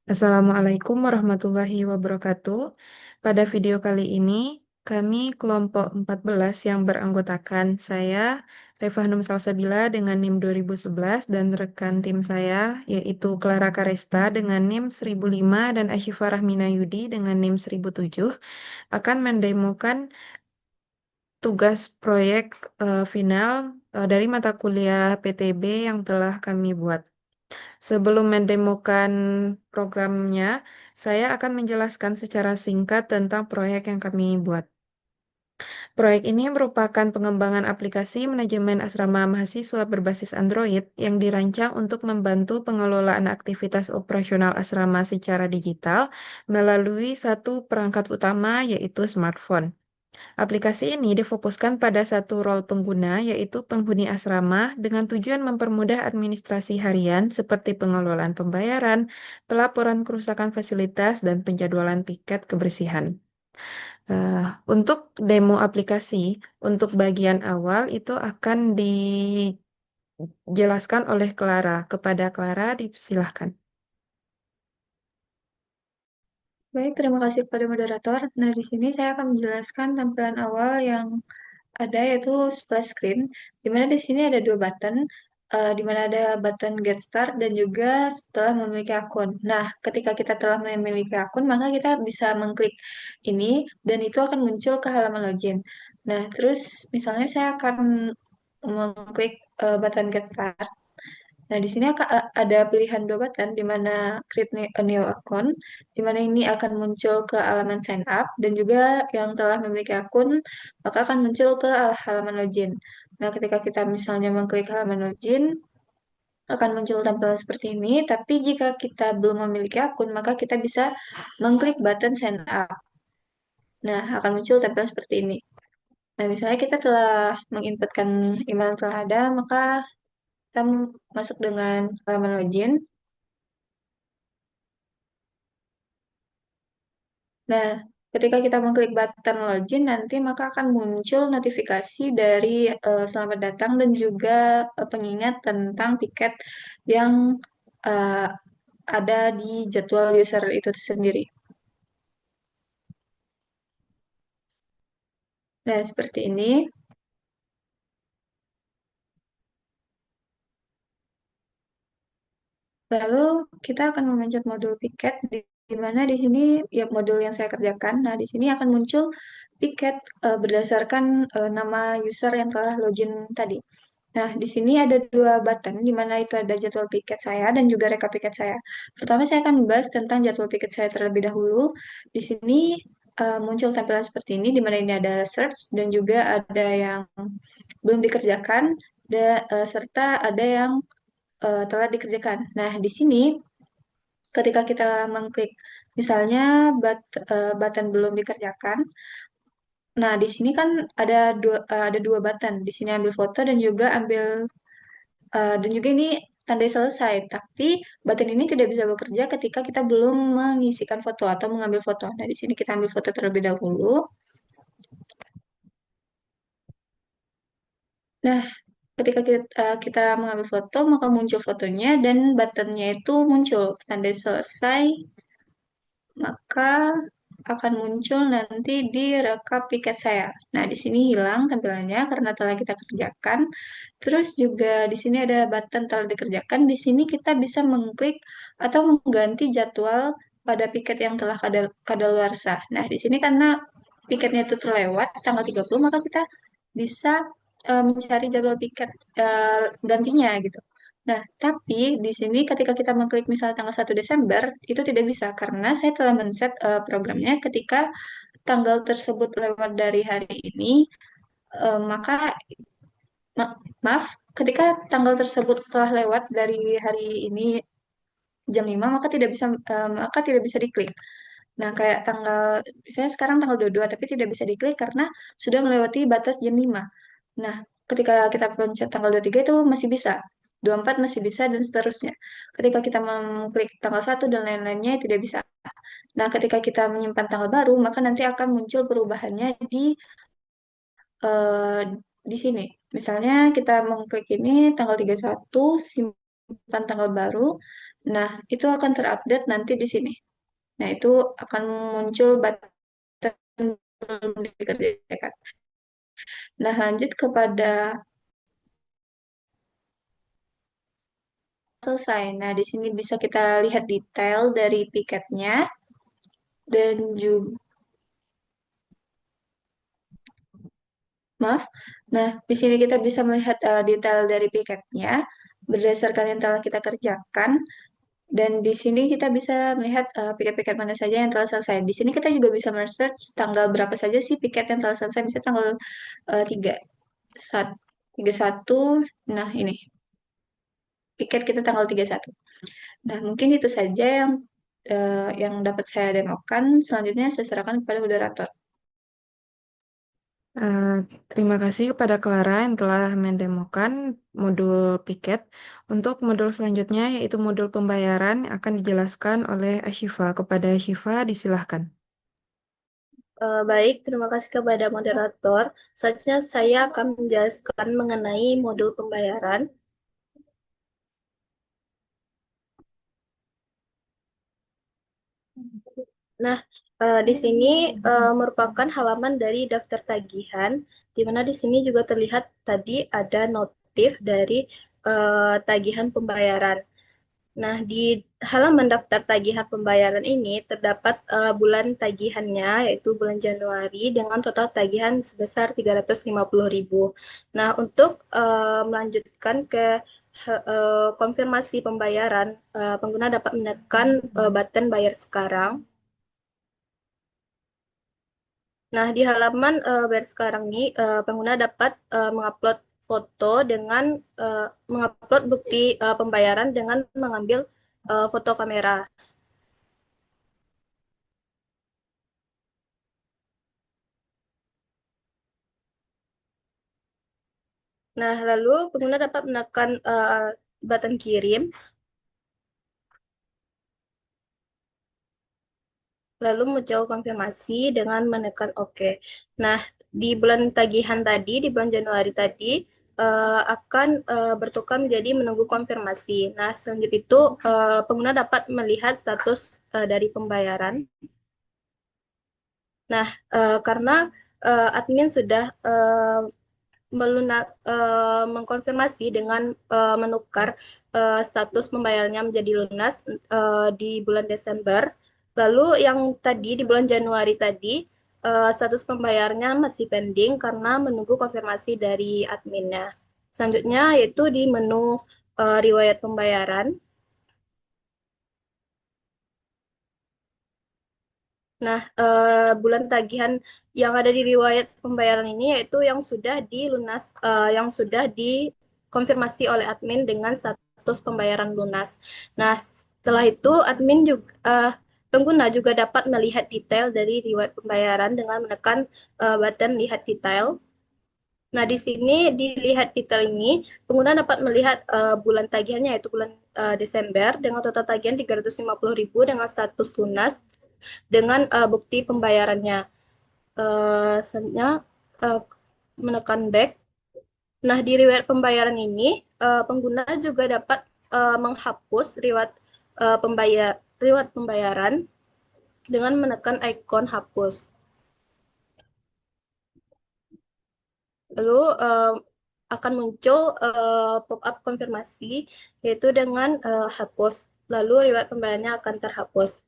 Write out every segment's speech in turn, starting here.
Assalamualaikum warahmatullahi wabarakatuh. Pada video kali ini, kami kelompok 14 yang beranggotakan saya, Refahnum Salsabila dengan NIM 2011 dan rekan tim saya, yaitu Clara Karesta dengan NIM 1005 dan Asyifa Rahmina Yudi dengan NIM 1007, akan mendemokan tugas proyek final dari mata kuliah PTB yang telah kami buat. Sebelum mendemokan programnya, saya akan menjelaskan secara singkat tentang proyek yang kami buat. Proyek ini merupakan pengembangan aplikasi manajemen asrama mahasiswa berbasis Android yang dirancang untuk membantu pengelolaan aktivitas operasional asrama secara digital melalui satu perangkat utama, yaitu smartphone. Aplikasi ini difokuskan pada satu role pengguna, yaitu penghuni asrama, dengan tujuan mempermudah administrasi harian seperti pengelolaan pembayaran, pelaporan kerusakan fasilitas, dan penjadwalan piket kebersihan. Untuk demo aplikasi, untuk bagian awal itu akan dijelaskan oleh Clara. Kepada Clara, disilahkan. Baik, terima kasih kepada moderator. Nah, di sini saya akan menjelaskan tampilan awal yang ada yaitu splash screen, di mana di sini ada dua button, di mana ada button Get Start dan juga setelah memiliki akun. Nah, ketika kita telah memiliki akun, maka kita bisa mengklik ini dan itu akan muncul ke halaman login. Nah, terus misalnya saya akan mengklik button Get Start. Nah, di sini ada pilihan dua button di mana create a new account, di mana ini akan muncul ke halaman sign up dan juga yang telah memiliki akun maka akan muncul ke halaman login. Nah, ketika kita misalnya mengklik halaman login, akan muncul tampilan seperti ini, tapi jika kita belum memiliki akun, maka kita bisa mengklik button sign up. Nah, akan muncul tampilan seperti ini. Nah, misalnya kita telah menginputkan email yang telah ada, maka kita masuk dengan halaman login. Nah, ketika kita mengklik button login, nanti maka akan muncul notifikasi dari selamat datang dan juga pengingat tentang tiket yang eh, ada di jadwal user itu sendiri. Nah, seperti ini. Lalu kita akan memencet modul piket di mana di sini ya modul yang saya kerjakan. Nah, di sini akan muncul piket berdasarkan nama user yang telah login tadi. Nah, di sini ada dua button, di mana itu ada jadwal piket saya dan juga rekap piket saya. Pertama, saya akan membahas tentang jadwal piket saya terlebih dahulu. Di sini muncul tampilan seperti ini, di mana ini ada search dan juga ada yang belum dikerjakan, serta ada yang telah dikerjakan. Nah, di sini ketika kita mengklik misalnya button belum dikerjakan, nah di sini kan ada dua button. Di sini ambil foto dan juga dan juga ini tandai selesai. Tapi button ini tidak bisa bekerja ketika kita belum mengisikan foto atau mengambil foto. Nah, di sini kita ambil foto terlebih dahulu. Nah, ketika kita mengambil foto, maka muncul fotonya dan buttonnya itu muncul tanda selesai, maka akan muncul nanti di rekap piket saya. Nah, di sini hilang tampilannya karena telah kita kerjakan. Terus juga di sini ada button telah dikerjakan. Di sini kita bisa mengklik atau mengganti jadwal pada piket yang telah kadaluarsa. Nah, di sini karena piketnya itu terlewat tanggal 30, maka kita bisa mencari jadwal piket gantinya gitu. Nah, tapi di sini ketika kita mengklik misal tanggal 1 Desember, itu tidak bisa karena saya telah men-set programnya ketika tanggal tersebut lewat dari hari ini, maka maaf, ketika tanggal tersebut telah lewat dari hari ini jam 5, maka tidak bisa diklik. Nah, kayak misalnya sekarang tanggal 22, tapi tidak bisa diklik karena sudah melewati batas jam 5. Nah, ketika kita pencet tanggal 23 itu masih bisa. 24 masih bisa dan seterusnya. Ketika kita mengklik tanggal 1 dan lain-lainnya tidak bisa. Nah, ketika kita menyimpan tanggal baru, maka nanti akan muncul perubahannya eh, di sini. Misalnya kita mengklik ini tanggal 31, simpan menyimpan tanggal baru. Nah, itu akan terupdate nanti di sini. Nah, itu akan muncul button belum dikerjakan. Nah, lanjut kepada selesai. Nah, di sini bisa kita lihat detail dari piketnya dan juga maaf. Nah, di sini kita bisa melihat detail dari piketnya berdasarkan yang telah kita kerjakan. Dan di sini kita bisa melihat piket-piket mana saja yang telah selesai. Di sini kita juga bisa men-search tanggal berapa saja sih piket yang telah selesai. Misalnya tanggal 3, 31. Nah, ini piket kita tanggal 31. Nah, mungkin itu saja yang dapat saya demokan. Selanjutnya saya serahkan kepada moderator. Eh, Terima kasih kepada Clara yang telah mendemokan modul piket. Untuk modul selanjutnya, yaitu modul pembayaran, akan dijelaskan oleh Ashifa. Kepada Ashifa, disilahkan. Baik, terima kasih kepada moderator. Selanjutnya saya akan menjelaskan mengenai modul pembayaran. Nah, di sini merupakan halaman dari daftar tagihan, di mana di sini juga terlihat tadi ada notif dari tagihan pembayaran. Nah, di halaman daftar tagihan pembayaran ini terdapat bulan tagihannya, yaitu bulan Januari, dengan total tagihan sebesar 350.000. Nah, untuk melanjutkan ke konfirmasi pembayaran, pengguna dapat menekan button bayar sekarang. Nah, di halaman bayar sekarang ini, pengguna dapat mengupload foto dengan mengupload bukti pembayaran dengan mengambil foto kamera. Nah, lalu pengguna dapat menekan button kirim, lalu muncul konfirmasi dengan menekan OK. Nah, di bulan tagihan tadi, di bulan Januari tadi, akan bertukar menjadi menunggu konfirmasi. Nah, selanjutnya itu pengguna dapat melihat status dari pembayaran. Nah, karena admin sudah mengkonfirmasi dengan menukar status pembayarannya menjadi lunas di bulan Desember. Lalu yang tadi di bulan Januari tadi status pembayarannya masih pending karena menunggu konfirmasi dari adminnya. Selanjutnya yaitu di menu riwayat pembayaran. Nah, bulan tagihan yang ada di riwayat pembayaran ini yaitu yang sudah yang sudah dikonfirmasi oleh admin dengan status pembayaran lunas. Nah, setelah itu admin juga pengguna juga dapat melihat detail dari riwayat pembayaran dengan menekan button lihat detail. Nah, di sini dilihat detail ini, pengguna dapat melihat bulan tagihannya yaitu bulan Desember dengan total tagihan 350.000 dengan status lunas dengan bukti pembayarannya. Selanjutnya uh, menekan back. Nah, di riwayat pembayaran ini pengguna juga dapat menghapus riwayat pembayaran dengan menekan ikon hapus. Lalu akan muncul pop-up konfirmasi yaitu dengan hapus. Lalu riwayat pembayarannya akan terhapus.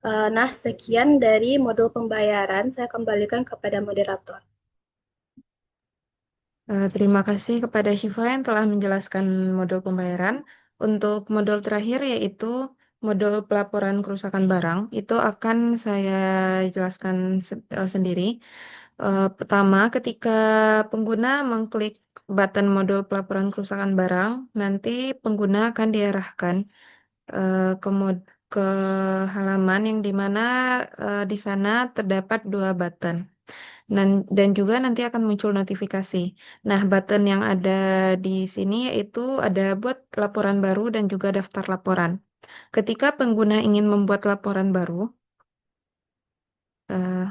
Nah, sekian dari modul pembayaran. Saya kembalikan kepada moderator. Terima kasih kepada Syifa yang telah menjelaskan modul pembayaran. Untuk modul terakhir yaitu modul pelaporan kerusakan barang, itu akan saya jelaskan sendiri. Pertama, ketika pengguna mengklik button modul pelaporan kerusakan barang, nanti pengguna akan diarahkan ke ke halaman yang dimana di sana terdapat dua button. Dan juga nanti akan muncul notifikasi. Nah, button yang ada di sini yaitu ada buat laporan baru dan juga daftar laporan. Ketika pengguna ingin membuat laporan baru, eh,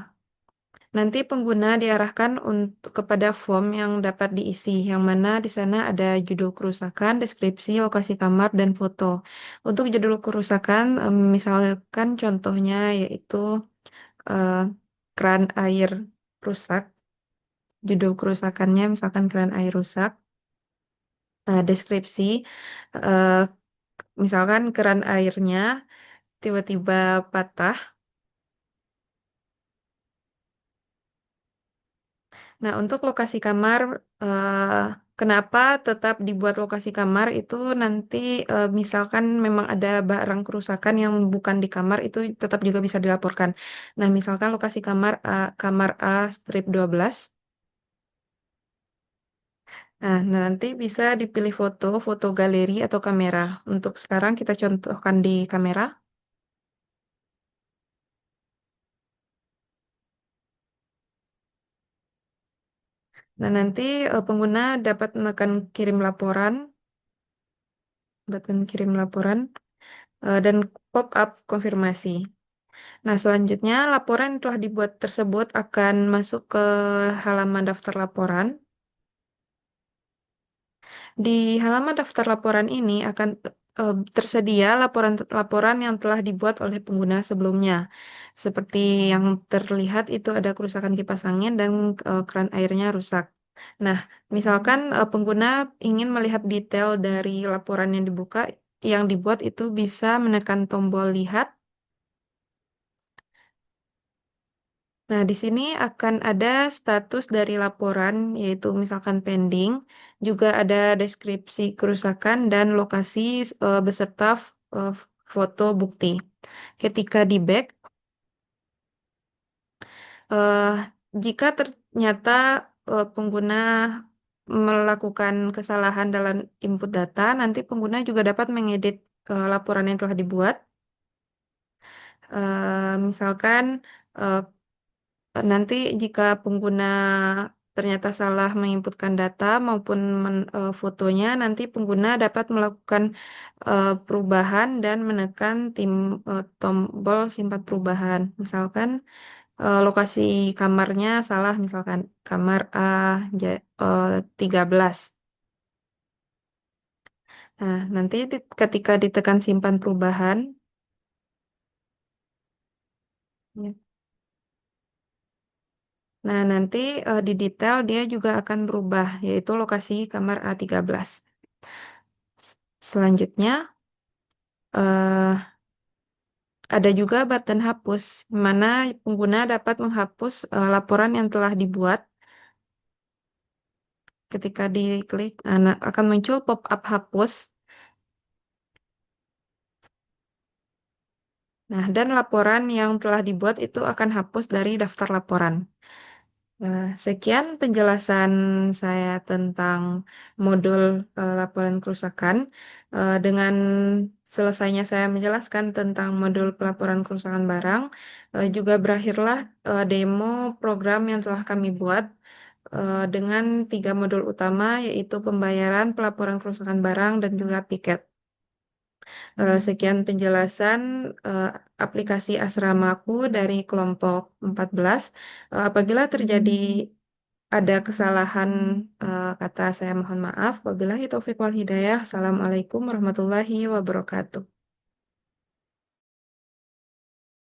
Nanti pengguna diarahkan untuk kepada form yang dapat diisi, yang mana di sana ada judul kerusakan, deskripsi, lokasi kamar, dan foto. Untuk judul kerusakan, misalkan contohnya yaitu eh, keran air rusak. Judul kerusakannya misalkan keran air rusak. Deskripsi, eh, misalkan keran airnya tiba-tiba patah. Nah, untuk lokasi kamar, kenapa tetap dibuat lokasi kamar itu nanti misalkan memang ada barang kerusakan yang bukan di kamar itu tetap juga bisa dilaporkan. Nah, misalkan lokasi kamar A strip 12. Nah, nanti bisa dipilih foto, foto galeri atau kamera. Untuk sekarang kita contohkan di kamera. Nah, nanti pengguna dapat menekan kirim laporan, button kirim laporan, dan pop-up konfirmasi. Nah, selanjutnya laporan yang telah dibuat tersebut akan masuk ke halaman daftar laporan. Di halaman daftar laporan ini akan tersedia laporan-laporan yang telah dibuat oleh pengguna sebelumnya. Seperti yang terlihat itu ada kerusakan kipas angin dan keran airnya rusak. Nah, misalkan pengguna ingin melihat detail dari laporan yang yang dibuat itu bisa menekan tombol lihat. Nah, di sini akan ada status dari laporan, yaitu misalkan pending, juga ada deskripsi kerusakan dan lokasi beserta eh, foto bukti. Ketika di back, eh, jika ternyata pengguna melakukan kesalahan dalam input data, nanti pengguna juga dapat mengedit laporan yang telah dibuat. Misalkan eh, nanti jika pengguna ternyata salah menginputkan data maupun fotonya, nanti pengguna dapat melakukan perubahan dan menekan tombol simpan perubahan. Misalkan lokasi kamarnya salah, misalkan kamar A 13. Nah, nanti ketika ditekan simpan perubahan, ya. Nah, nanti di detail dia juga akan berubah, yaitu lokasi kamar A13. Selanjutnya, eh, ada juga button hapus, di mana pengguna dapat menghapus laporan yang telah dibuat. Ketika diklik, akan muncul pop-up hapus. Nah, dan laporan yang telah dibuat itu akan hapus dari daftar laporan. Nah, sekian penjelasan saya tentang modul laporan kerusakan. Dengan selesainya saya menjelaskan tentang modul pelaporan kerusakan barang, juga berakhirlah demo program yang telah kami buat dengan 3 modul utama, yaitu pembayaran, pelaporan kerusakan barang, dan juga piket. Sekian penjelasan eh, aplikasi Asramaku dari kelompok 14. Apabila terjadi ada kesalahan kata, saya mohon maaf. Wabillahi taufiq wal hidayah. Assalamualaikum warahmatullahi wabarakatuh.